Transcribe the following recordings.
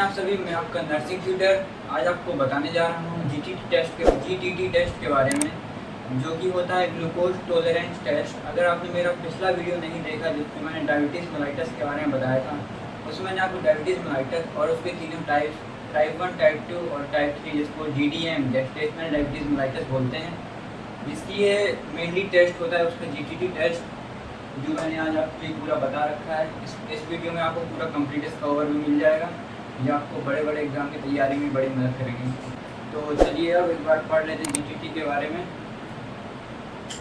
आप सभी, मैं आपका नर्सिंग ट्यूटर। आज आपको बताने जा रहा हूँ जीटीटी टेस्ट के बारे में, जो कि होता है ग्लूकोज टॉलरेंस टेस्ट। अगर आपने मेरा पिछला वीडियो नहीं देखा जिसमें मैंने डायबिटीज़ मेलाइटस के बारे में बताया था, उसमें मैंने आपको डायबिटीज़ मेलाइटस और उसके तीनों टाइप्स, टाइप 1, टाइप 2 और टाइप 3, जिसको GDM जेस्टेशनल डायबिटीज़ मेलाइटस बोलते हैं, जिसकी ये मेनली टेस्ट होता है उसका जीटीटी टेस्ट, जो मैंने आज आपको ये पूरा बता रखा है। इस वीडियो में आपको पूरा कंप्लीट इसका ओवरव्यू मिल जाएगा, ये आपको बड़े बड़े एग्जाम की तैयारी में बड़ी मदद करेगी। तो चलिए अब एक बार पढ़ लेते हैं जीटीटी के बारे में।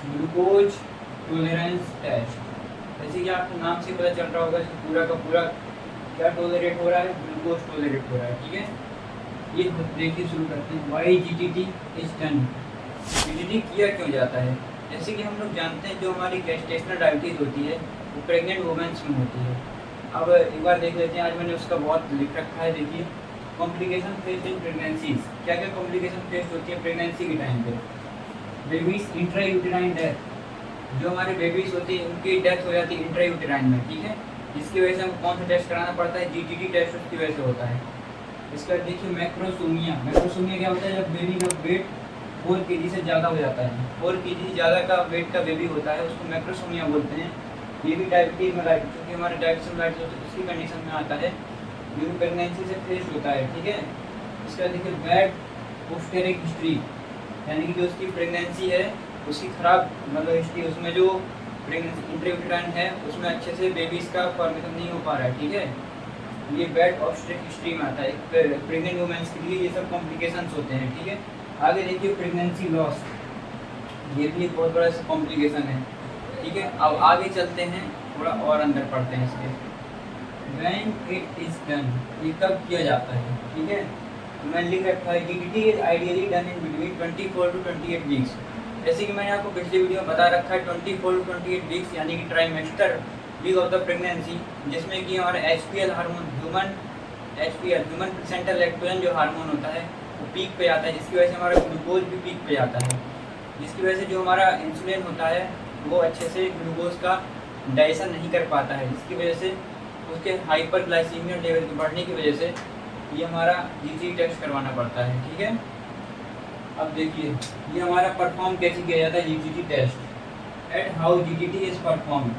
ग्लूकोज टॉलरेंस टेस्ट, जैसे कि आपको नाम से पता चल रहा होगा कि पूरा का पूरा क्या टॉलरेट हो रहा है, ग्लूकोज टॉलरेट हो रहा है। ठीक है, ये देखिए शुरू करते हैं। Why GTT is done, GTT किया क्यों जाता है। जैसे कि हम लोग जानते हैं जो हमारी गेस्टेशनल डायबिटीज़ होती है वो प्रेग्नेंट वुमेन्स में होती है। अब एक बार देख लेते हैं, आज मैंने उसका बहुत लिख रखा है। देखिए, कॉम्प्लिकेशन फेस इन प्रेगनेंसीज, क्या क्या कॉम्प्लिकेशन फेस होती है प्रेगनेंसी के टाइम पे। बेबीज इंट्रायूटेराइन डेथ, जो हमारे बेबीज होती है उनकी डेथ हो जाती है इंट्रायूटेराइन में। ठीक है, जिसकी वजह से हमको कौन सा टेस्ट कराना पड़ता है, जीटीटी टेस्ट उसकी वजह से होता है। इसका देखिए मैक्रोसोमिया, मैक्रोसोमिया क्या होता है, जब बेबी का वेट 4 kg से ज़्यादा हो जाता है, 4 kg ज़्यादा का वेट का बेबी होता है, उसको मैक्रोसोमिया बोलते हैं। ये भी डायबिटीज मेलाइटस, क्योंकि हमारे डायबिटीज मेलाइटस उसकी कंडीशन में आता है जो प्रेगनेंसी से फेस होता है। ठीक है, इसका देखिए बैड पोस्टेरिक हिस्ट्री, यानी कि जो उसकी प्रेगनेंसी है उसकी खराब मतलब हिस्ट्री, उसमें जो प्रेगनेंसी इंट्रायूटेराइन है उसमें अच्छे से बेबीज़ का फॉर्मेशन नहीं हो पा रहा है। ठीक है, ये बैड ऑब्स्टेरिक हिस्ट्री में आता है। प्रेग्नेंट वुमेन्स के लिए ये सब कॉम्प्लिकेशंस होते हैं। ठीक है, आगे देखिए प्रेगनेंसी लॉस, ये भी एक बहुत बड़ा कॉम्प्लिकेशन है। ठीक है, अब आगे चलते हैं, थोड़ा और अंदर पढ़ते हैं इसके। व्हेन इट इज डन, ये कब किया जाता है। ठीक है, तो मैंने लिख रखा है GTT is ideally done in between 24 to 28 weeks. जैसे कि मैंने आपको पिछले वीडियो में बता रखा है 24 to 28 वीक्स, यानी कि trimester week of the pregnancy, जिसमें कि हमारा HPL hormone, human placental lactogen जो हार्मोन होता है वो पीक पे आता है, जिसकी वजह से हमारा ग्लूकोज भी पीक पे जाता है, जिसकी वजह से जो हमारा इंसुलिन होता है वो अच्छे से ग्लूकोज का डाइजेशन नहीं कर पाता है, जिसकी वजह से उसके हाइपरग्लाइसीमिया लेवल के बढ़ने की वजह से ये हमारा जीटीटी टेस्ट करवाना पड़ता है। ठीक है, अब देखिए ये हमारा परफॉर्म कैसे किया जाता है GTT test. At how GTT is perform,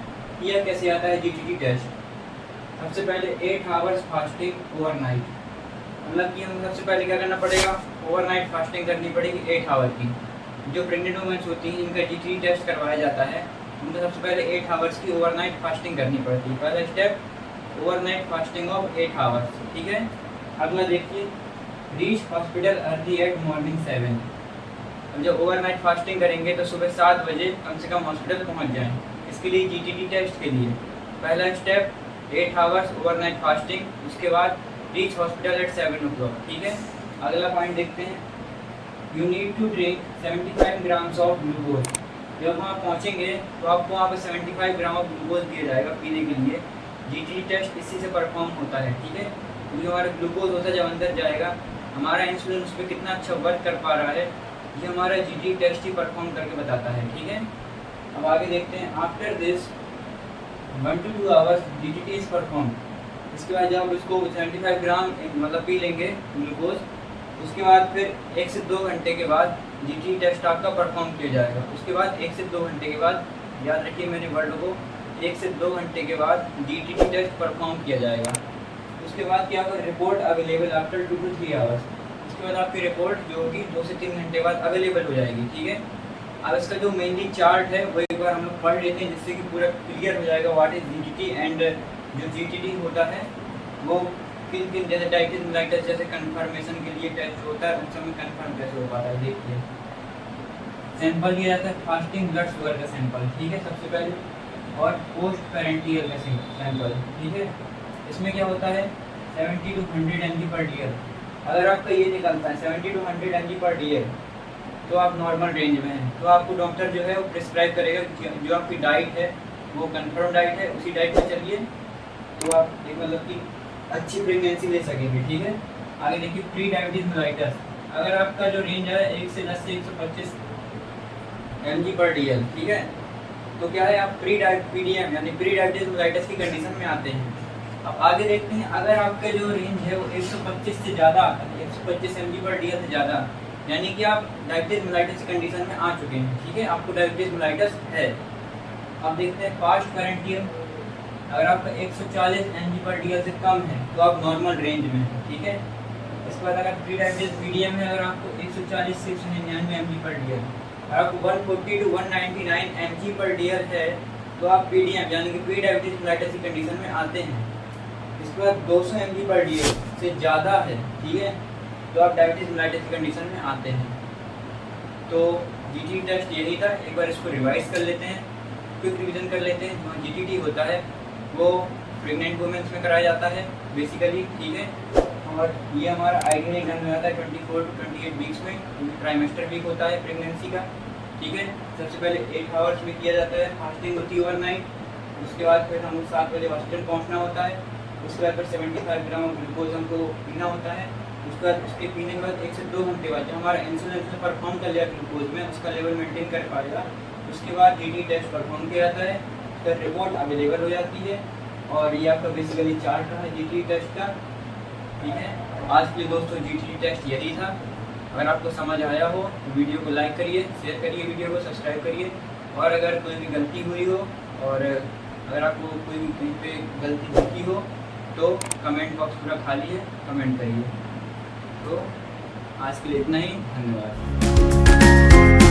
किया कैसे जाता है जीटीटी टेस्ट। सबसे पहले 8 आवर्स फास्टिंग ओवरनाइट, मतलब कि हम सबसे पहले क्या करना पड़ेगा, ओवरनाइट फास्टिंग करनी पड़ेगी 8 आवर की। जो प्रेग्नेंट वुमेन्स होती हैं जिनका जीटीटी टेस्ट करवाया जाता है उनको सबसे पहले 8 आवर्स की ओवरनाइट फास्टिंग करनी पड़ती है। पहला step overnight fasting of 8 hours. ठीक है, अगला देखिए reach hospital early eight morning 7। अब जब ओवरनाइट फास्टिंग करेंगे तो सुबह 7 बजे कम से कम हॉस्पिटल पहुँच जाएँ। इसके लिए जीटीटी टेस्ट के लिए पहला स्टेप 8 आवर्स ओवरनाइट फास्टिंग, उसके बाद रीच हॉस्पिटल एट 7 o'clock। ठीक है, अगला पॉइंट देखते हैं। You need to drink 75 grams of glucose. जब वहाँ पहुँचेंगे तो आपको वहाँ पर 75 ग्राम ऑफ ग्लूकोज दिया जाएगा पीने के लिए। जीटीटी टेस्ट इसी से परफॉर्म होता है। ठीक है, जो हमारा ग्लूकोज होता है जब अंदर जाएगा, हमारा इंसुलिन उस पर कितना अच्छा वर्क कर पा रहा है, ये हमारा जीटीटी टेस्ट ही परफॉर्म करके बताता है। ठीक है, अब आगे देखते हैं। After this 1 to 2 hours GTT is perform. इसके बाद जब इसको 75 ग्राम मतलब पी लेंगे ग्लूकोज, उसके बाद फिर 1 से 2 घंटे के बाद जीटीटी टेस्ट आपका परफॉर्म किया जाएगा। उसके बाद 1 से 2 घंटे के बाद, याद रखिए मैंने वर्ड को, 1 से 2 घंटे के बाद जीटीटी टेस्ट परफॉर्म किया जाएगा। उसके बाद क्या होगा, report available after 2 to 3 hours. उसके बाद आपकी रिपोर्ट जो होगी 2 से 3 घंटे बाद अवेलेबल हो जाएगी। ठीक है, अब इसका जो मेनली चार्ट है वो एक बार हम लोग पढ़ लेते हैं, जिससे कि पूरा क्लियर हो जाएगा व्हाट इज जीटीटी एंड जो जीटीटी होता है वो किन किन, जैसे डायबिटीज मेलाइटस जैसे कन्फर्मेशन के लिए टेस्ट होता है, उन समय कन्फर्म कैसे हो पाता है। देखिए सैंपल लिया जाता है फास्टिंग ब्लड शुगर का सैंपल। ठीक है, सबसे पहले, और पोस्ट पेरेंटियल का सैंपल। ठीक है, इसमें क्या होता है 70 to 100 mg पर डीएल। अगर आपका ये निकलता है 70 to 100 mg पर डीएल तो आप नॉर्मल रेंज में हैं, तो आपको डॉक्टर जो है वो प्रिस्क्राइब करेगा कि जो आपकी डाइट है वो कंफर्म डाइट है, उसी डाइट पे चलिए, तो आप एक मतलब कि अच्छी प्रेगनेंसी ले सकेंगे। ठीक है, आगे देखिए प्री डायबिटीज मेलाइटस। अगर आपका जो रेंज है 1 से 10 से 125 mg पर डीएल, ठीक है, तो क्या है आप पीडीएम यानी प्री डायबिटीज मेलाइटस की कंडीशन में आते हैं। अब आगे देखते हैं, अगर आपका जो रेंज है वो 125 से ज़्यादा आता है, 125 mg पर DL से ज़्यादा, यानी कि आप डायबिटीज मेलाइटस की कंडीशन में आ चुके हैं, ठीक है, आपको डायबिटीज मेलाइटस है। अब देखते हैं फास्ट करंट ईयर, अगर आपका 140 mg पर DL से कम है तो आप नॉर्मल रेंज में हैं, ठीक है। इसके बाद अगर प्री डायबिटीज मीडियम है, अगर आपको 140 से 199 mg पर DL, अगर आपको 140 to 199 mg पर DL है तो आप पीडीएम यानी कि प्री डायबिटीज मेलाइटस की कंडीशन में आते हैं। इसके बाद 200 mg पर DL से ज़्यादा है, ठीक है, तो आप डायबिटीज मेलाइटस की कंडीशन में आते हैं। तो जीटी टेस्ट यही था, एक बार इसको रिवाइज कर लेते हैं, क्विक रिवीजन कर लेते हैं। जो जीटीटी होता है वो प्रेग्नेंट वुमेन्स में कराया जाता है बेसिकली, ठीक है, और ये हमारा आइडियल एग्जाम में आता है 24 to 28 वीक्स में, ट्राइमेस्टर वीक होता है प्रेगनेंसी का, ठीक है। सबसे पहले 8 आवर्स में किया जाता है, फास्टिंग होती है ओवरनाइट, उसके बाद फिर हम 7 बजे हॉस्पिटल पहुंचना होता है, उसके बाद फिर 75 ग्राम ग्लूकोज हमको पीना होता है। उसके बाद उसके पीने के बाद 1 से 2 घंटे बाद जब हमारा इंसुलिन परफॉर्म कर लिया ग्लूकोज में, उसका लेवल मेंटेन कर पाएगा, उसके बाद जीटी टेस्ट परफॉर्म किया जाता है, फिर रिपोर्ट अवेलेबल हो जाती है। और ये आपका बेसिकली चार्ट रहा है जीटी टेस्ट का, ठीक है। आज के दोस्तों जीटी टेस्ट यही था। अगर आपको समझ आया हो तो वीडियो को लाइक करिए, शेयर करिए, वीडियो को सब्सक्राइब करिए, और अगर कोई भी गलती हुई हो और अगर आपको कोई भी कहीं पे गलती दिखी हो तो कमेंट बॉक्स पूरा खाली है, कमेंट करिए। तो आज के लिए इतना ही, धन्यवाद।